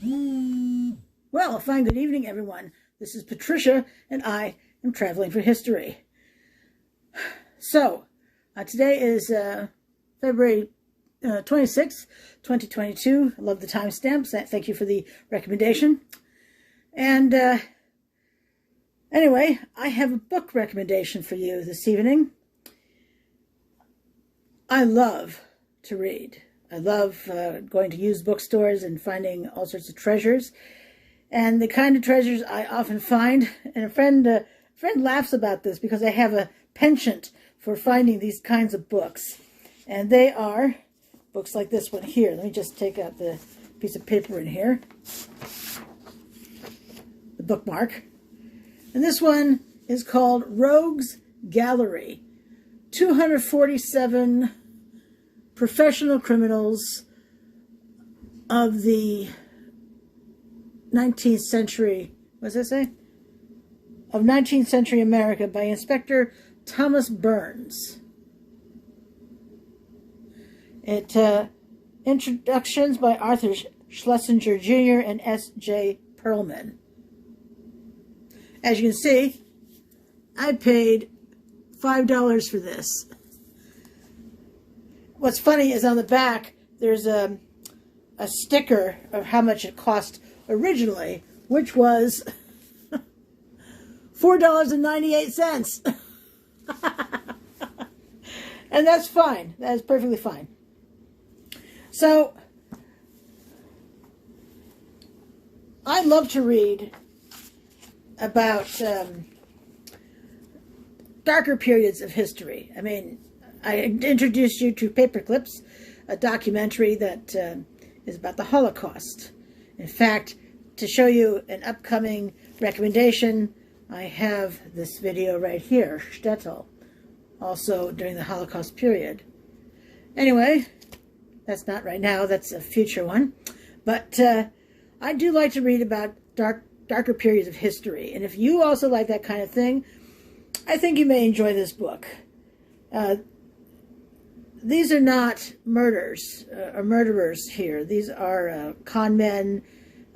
Well, a fine good evening, everyone. This is Patricia, and I am traveling for history. So, today is February 26th, 2022. I love the timestamps. Thank you for the recommendation. And anyway, I have a book recommendation for you this evening. I love to read. I love going to used bookstores and finding all sorts of treasures. And the kind of treasures I often find, and a friend laughs about this because I have a penchant for finding these kinds of books. And they are books like this one here. Let me just take out the piece of paper in here. The bookmark. And this one is called Rogues Gallery. 247 professional criminals of the 19th century, what does it say? Of 19th century America by Inspector Thomas Burns. Introductions by Arthur Schlesinger Jr. and S.J. Perlman. As you can see, I paid $5 for this. What's funny is on the back, there's a sticker of how much it cost originally, which was $4.98. And that's fine. That is perfectly fine. So, I love to read about darker periods of history. I mean, I introduced you to Paperclips, a documentary that is about the Holocaust. In fact, to show you an upcoming recommendation, I have this video right here, Shtetl, also during the Holocaust period. Anyway, that's not right now, that's a future one. But I do like to read about darker periods of history. And if you also like that kind of thing, I think you may enjoy this book. These are not murders or murderers here. These are con men,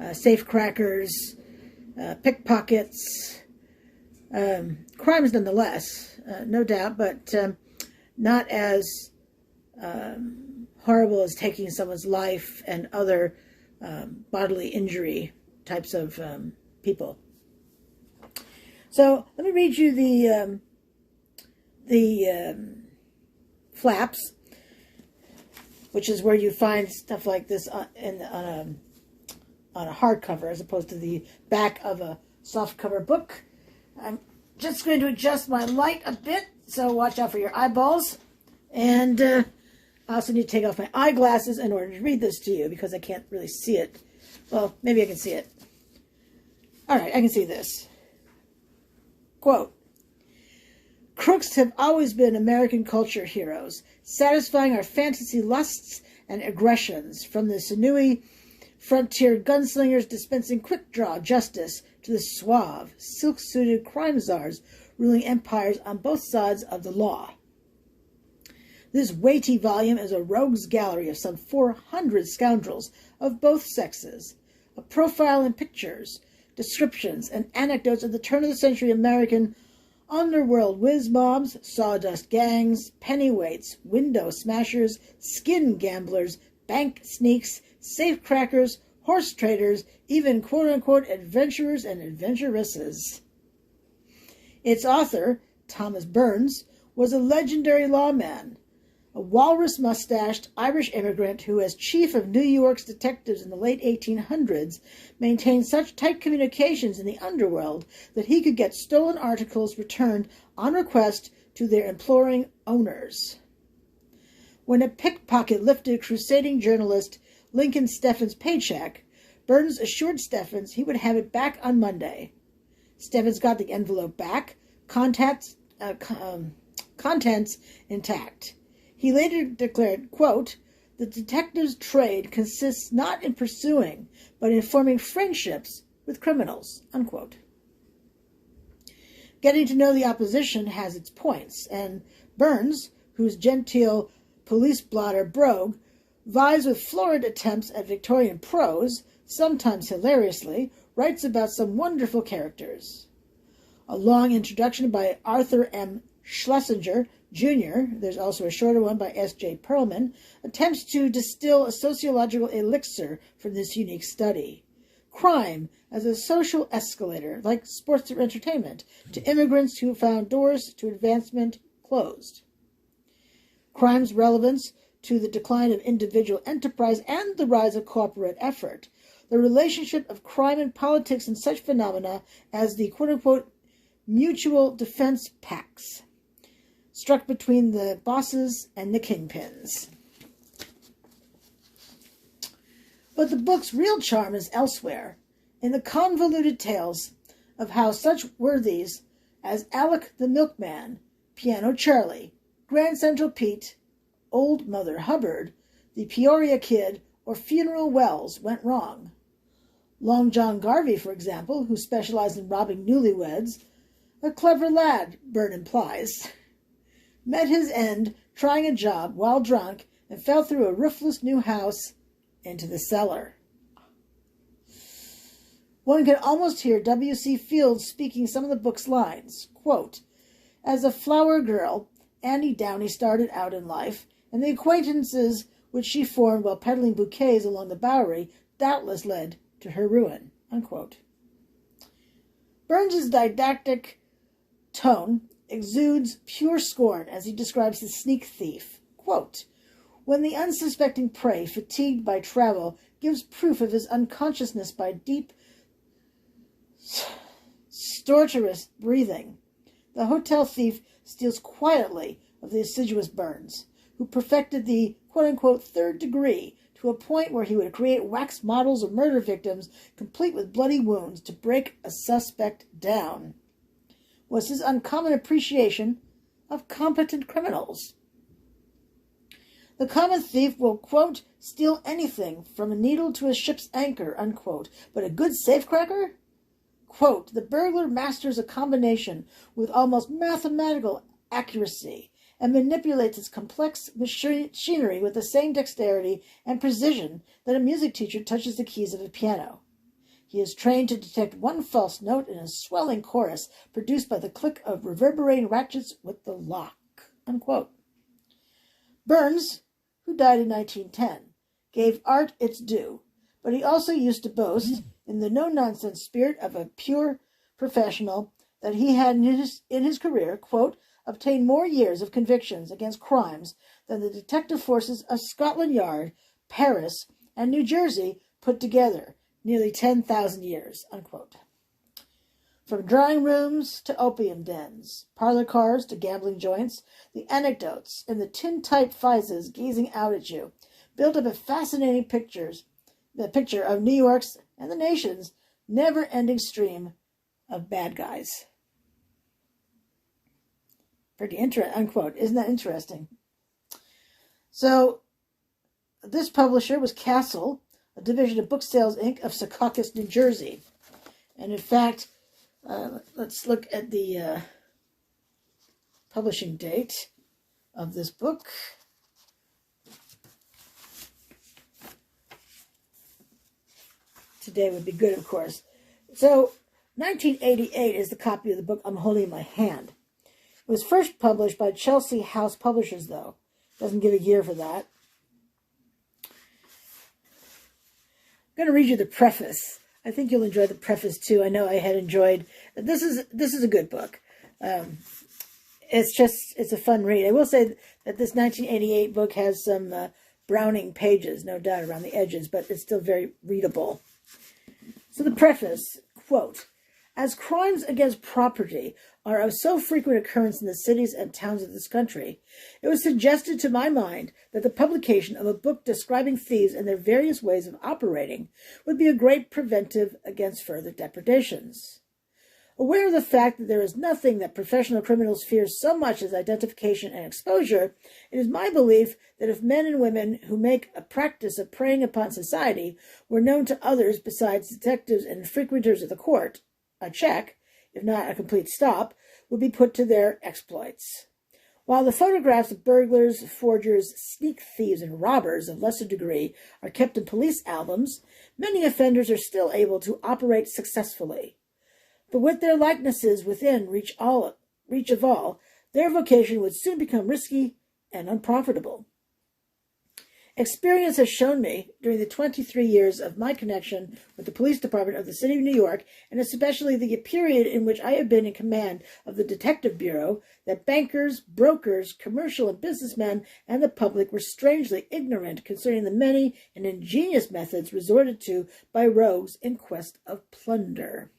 safecrackers, pickpockets, crimes nonetheless, no doubt, but not as horrible as taking someone's life and other bodily injury types of people. So let me read you the flaps, which is where you find stuff like this on a hardcover as opposed to the back of a softcover book. I'm just going to adjust my light a bit, so watch out for your eyeballs. And I also need to take off my eyeglasses in order to read this to you because I can't really see it. Well, maybe I can see it. All right, I can see this. Quote, "Crooks have always been American culture heroes, satisfying our fantasy lusts and aggressions, from the sinewy frontier gunslingers dispensing quick-draw justice to the suave, silk-suited crime czars ruling empires on both sides of the law. This weighty volume is a rogues gallery of some 400 scoundrels of both sexes, a profile in pictures, descriptions, and anecdotes of the turn-of-the-century American underworld whiz mobs, sawdust gangs, pennyweights, window smashers, skin gamblers, bank sneaks, safecrackers, horse traders, even quote-unquote adventurers and adventuresses. Its author, Thomas Burns, was a legendary lawman, a walrus-mustached Irish immigrant who, as chief of New York's detectives in the late 1800s, maintained such tight communications in the underworld that he could get stolen articles returned on request to their imploring owners. When a pickpocket lifted crusading journalist Lincoln Steffens' paycheck, Burns assured Steffens he would have it back on Monday. Steffens got the envelope back, contents intact. He later declared, quote, "The detective's trade consists not in pursuing, but in forming friendships with criminals," unquote. Getting to know the opposition has its points, and Burns, whose genteel police blotter brogue vies with florid attempts at Victorian prose, sometimes hilariously, writes about some wonderful characters. A long introduction by Arthur M. Schlesinger, Jr., there's also a shorter one by S.J. Perlman, attempts to distill a sociological elixir from this unique study. Crime as a social escalator, like sports or entertainment, to immigrants who found doors to advancement closed. Crime's relevance to the decline of individual enterprise and the rise of corporate effort. The relationship of crime and politics and such phenomena as the quote-unquote mutual defense pacts struck between the bosses and the kingpins. But the book's real charm is elsewhere, in the convoluted tales of how such worthies as Alec the Milkman, Piano Charlie, Grand Central Pete, Old Mother Hubbard, the Peoria Kid, or Funeral Wells went wrong. Long John Garvey, for example, who specialized in robbing newlyweds, a clever lad, Byrne implies, met his end trying a job while drunk and fell through a roofless new house into the cellar. One can almost hear W.C. Fields speaking some of the book's lines. Quote, "As a flower girl, Annie Downey started out in life, and the acquaintances which she formed while peddling bouquets along the Bowery doubtless led to her ruin." Unquote. Burns's didactic tone exudes pure scorn as he describes his sneak thief. Quote, "When the unsuspecting prey, fatigued by travel, gives proof of his unconsciousness by deep, stertorous breathing, the hotel thief steals quietly of the assiduous Burns, who perfected the quote-unquote third degree to a point where he would create wax models of murder victims complete with bloody wounds to break a suspect down, was his uncommon appreciation of competent criminals. The common thief will, quote, steal anything from a needle to a ship's anchor, unquote, but a good safecracker? Quote, the burglar masters a combination with almost mathematical accuracy and manipulates its complex machinery with the same dexterity and precision that a music teacher touches the keys of a piano. He is trained to detect one false note in a swelling chorus produced by the click of reverberating ratchets with the lock." Unquote. Burns, who died in 1910, gave art its due, but he also used to boast, in the no-nonsense spirit of a pure professional, that he had in his career, quote, obtained more years of convictions against crimes than the detective forces of Scotland Yard, Paris, and New Jersey put together. Nearly 10,000 years, unquote. From drawing rooms to opium dens, parlor cars to gambling joints, the anecdotes and the tin-type faces gazing out at you build up a fascinating picture of New York's and the nation's never-ending stream of bad guys. Pretty interesting, unquote. Isn't that interesting? So, this publisher was Castle, a division of Book Sales, Inc. of Secaucus, New Jersey. And in fact, let's look at the publishing date of this book. Today would be good, of course. So, 1988 is the copy of the book I'm holding in my hand. It was first published by Chelsea House Publishers, though. Doesn't give a year for that. I'm going to read you the preface. I think you'll enjoy the preface too. I know I had enjoyed. This is a good book. It's a fun read. I will say that this 1988 book has some Browning pages, no doubt, around the edges, but it's still very readable. So the preface, quote, "As crimes against property are of so frequent occurrence in the cities and towns of this country, it was suggested to my mind that the publication of a book describing thieves and their various ways of operating would be a great preventive against further depredations. Aware of the fact that there is nothing that professional criminals fear so much as identification and exposure, it is my belief that if men and women who make a practice of preying upon society were known to others besides detectives and frequenters of the court, a check, if not a complete stop, would be put to their exploits. While the photographs of burglars, forgers, sneak thieves, and robbers of lesser degree are kept in police albums, many offenders are still able to operate successfully. But with their likenesses within reach of all, their vocation would soon become risky and unprofitable. Experience has shown me, during the 23 years of my connection with the police department of the city of New York, and especially the period in which I have been in command of the detective bureau, that bankers, brokers, commercial and businessmen, and the public were strangely ignorant concerning the many and ingenious methods resorted to by rogues in quest of plunder.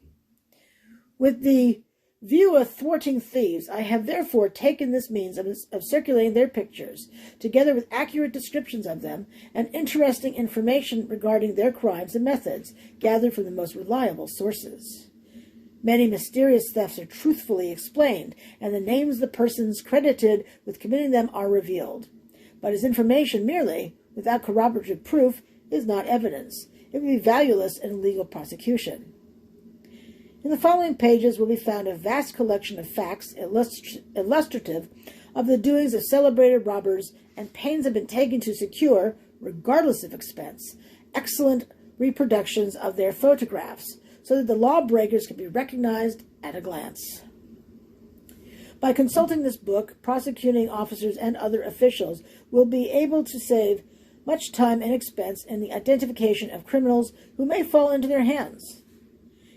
With the view of thwarting thieves, I have therefore taken this means of circulating their pictures, together with accurate descriptions of them, and interesting information regarding their crimes and methods, gathered from the most reliable sources. Many mysterious thefts are truthfully explained, and the names of the persons credited with committing them are revealed. But as information merely, without corroborative proof, is not evidence. It would be valueless in a legal prosecution. In the following pages will be found a vast collection of facts illustrative of the doings of celebrated robbers, and pains have been taken to secure, regardless of expense, excellent reproductions of their photographs, so that the lawbreakers can be recognized at a glance. By consulting this book, prosecuting officers and other officials will be able to save much time and expense in the identification of criminals who may fall into their hands.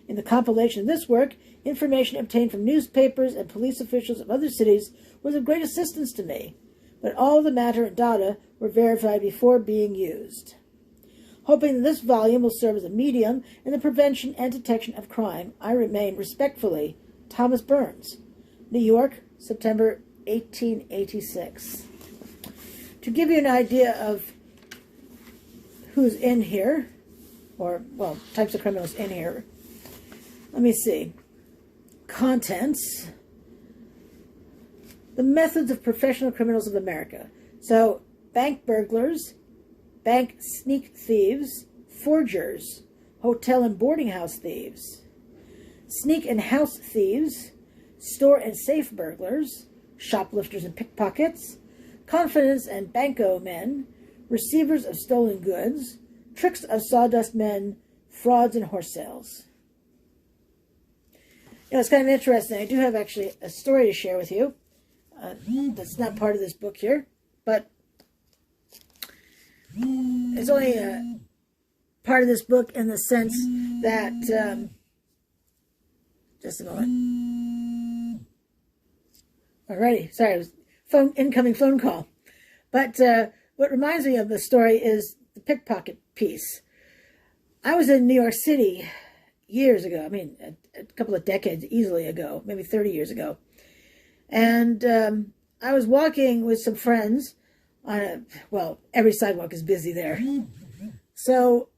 In the compilation of this work, information obtained from newspapers and police officials of other cities was of great assistance to me, but all the matter and data were verified before being used. Hoping that this volume will serve as a medium in the prevention and detection of crime, I remain respectfully, Thomas Burns, New York, September 1886. To give you an idea of who's in here, or, well, types of criminals in here, let me see. Contents. The methods of professional criminals of America. So, bank burglars, bank sneak thieves, forgers, hotel and boarding house thieves, sneak and house thieves, store and safe burglars, shoplifters and pickpockets, confidence and banco men, receivers of stolen goods, tricks of sawdust men, frauds and horse sales. You know, it's kind of interesting. I do have actually a story to share with you. That's not part of this book here, but it's only a part of this book in the sense that, just a moment. Alrighty, sorry, it was incoming phone call. But what reminds me of the story is the pickpocket piece. I was in New York City years ago, I mean, a couple of decades easily ago, maybe 30 years ago. And I was walking with some friends on well, every sidewalk is busy there. So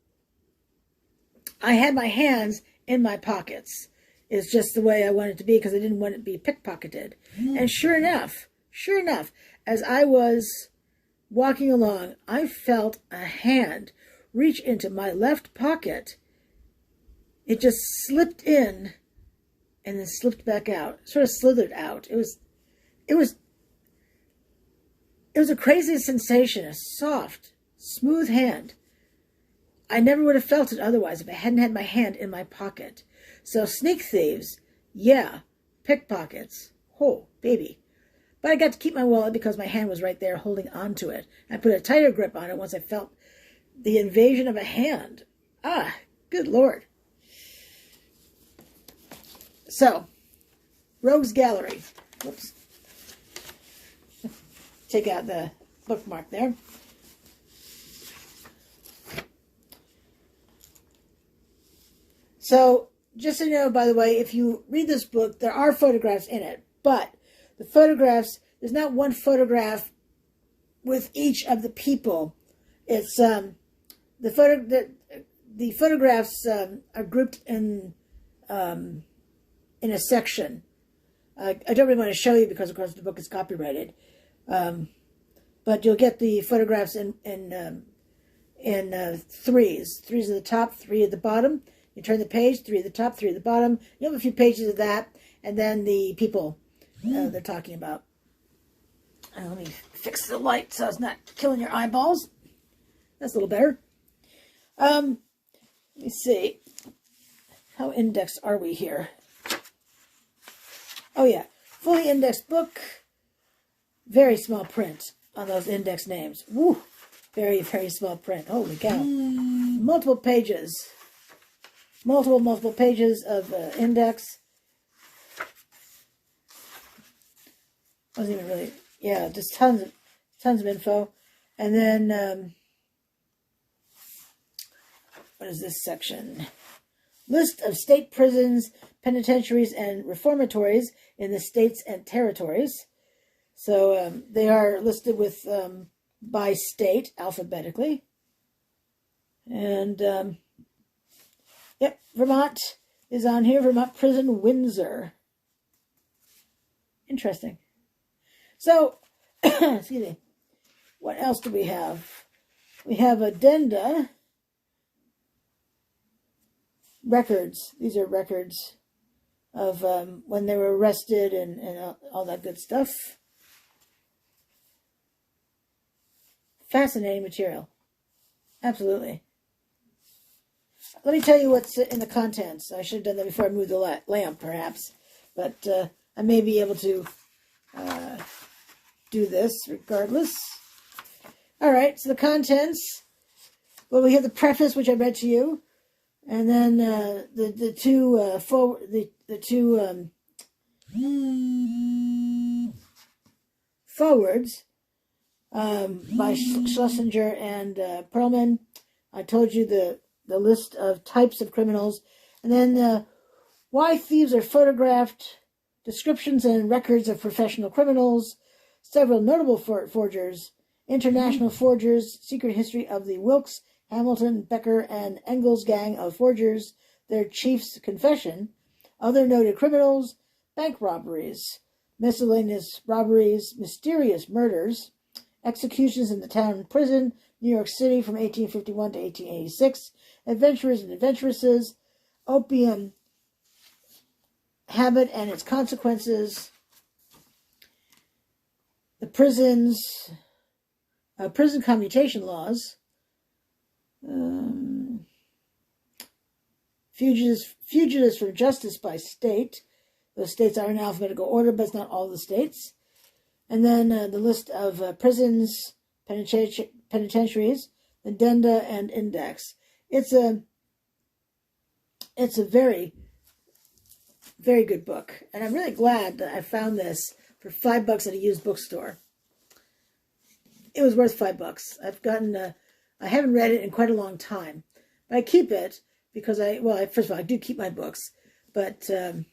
I had my hands in my pockets. It's just the way I wanted it to be because I didn't want it to be pickpocketed. And sure enough, as I was walking along, I felt a hand reach into my left pocket. It just slipped in and then slipped back out, sort of slithered out. It was a crazy sensation, a soft, smooth hand. I never would have felt it otherwise if I hadn't had my hand in my pocket. So sneak thieves, yeah. Pickpockets, oh, baby. But I got to keep my wallet because my hand was right there holding on to it. I put a tighter grip on it once I felt the invasion of a hand. Ah, good Lord. So, Rogues Gallery. Whoops. Take out the bookmark there. So, just so you know, by the way, if you read this book, there are photographs in it. But the photographs, there's not one photograph with each of the people. It's the photographs are grouped in a section. I don't really want to show you because, of course, the book is copyrighted. But you'll get the photographs in threes. Threes at the top, three at the bottom. You turn the page, three at the top, three at the bottom. You have a few pages of that, and then the people they're talking about. Let me fix the light so it's not killing your eyeballs. That's a little better. Let me see. How indexed are we here? Oh yeah, fully indexed book. Very small print on those index names. Woo! Very, very small print. Holy cow. Multiple pages. Multiple pages of index. Wasn't even really, yeah, just tons of info. And then, what is this section? List of state prisons, penitentiaries, and reformatories in the states and territories. So they are listed with by state alphabetically. And yep, Vermont is on here. Vermont Prison, Windsor. Interesting. So, excuse me. What else do we have? We have Addenda Records. These are records of when they were arrested and all that good stuff. Fascinating material. Absolutely. Let me tell you what's in the contents. I should have done that before I moved the lamp, perhaps. But I may be able to do this regardless. All right, so the contents. Well, we have the preface, which I read to you. And then the two forwards by Schlesinger and Perlman. I told you the list of types of criminals, and then why thieves are photographed, descriptions and records of professional criminals, several notable forgers, international forgers, secret history of the Wilkes, Hamilton, Becker, and Engels gang of forgers, their chief's confession, other noted criminals, bank robberies, miscellaneous robberies, mysterious murders, executions in the town prison, New York City from 1851 to 1886, adventurers and adventuresses, opium habit and its consequences, the prisons, prison commutation laws, fugitives from justice by state. Those states are in alphabetical order, but it's not all the states. And then the list of prisons, penitentiaries, addenda, and index. It's a very, very good book. And I'm really glad that I found this for $5 at a used bookstore. It was worth $5. I've gotten, I haven't read it in quite a long time. But I keep it because first of all, I do keep my books. But I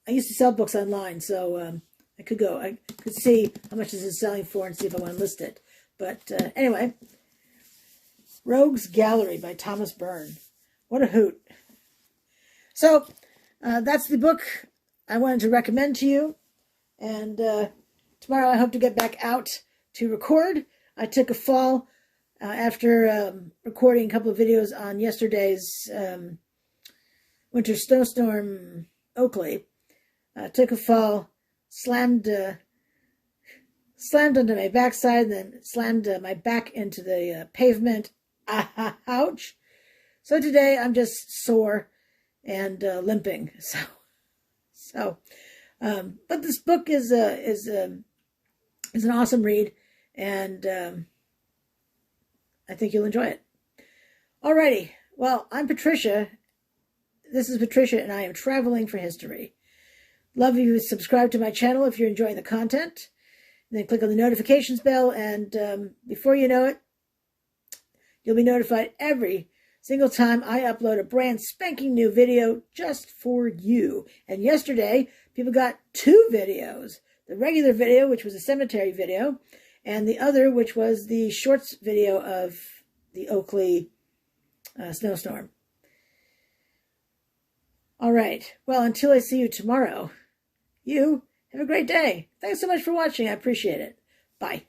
used to sell books online, so I could see how much this is selling for and see if I want to list it. But anyway, Rogues Gallery by Thomas Byrne. What a hoot. So that's the book I wanted to recommend to you. And tomorrow I hope to get back out to record. I took a fall after recording a couple of videos on yesterday's winter snowstorm Oakley. Took a fall, slammed onto my backside, and then slammed my back into the pavement. Ouch! So today I'm just sore and limping. But this book is an awesome read, and I think you'll enjoy it. Alrighty, well, I'm Patricia. This is Patricia, and I am traveling for history. Love if you would subscribe to my channel if you're enjoying the content. And then click on the notifications bell, and before you know it, you'll be notified every single time I upload a brand spanking new video just for you. And yesterday, people got 2 videos. The regular video, which was a cemetery video, and the other, which was the shorts video of the Oakley snowstorm. All right. Well, until I see you tomorrow, you have a great day. Thanks so much for watching. I appreciate it. Bye.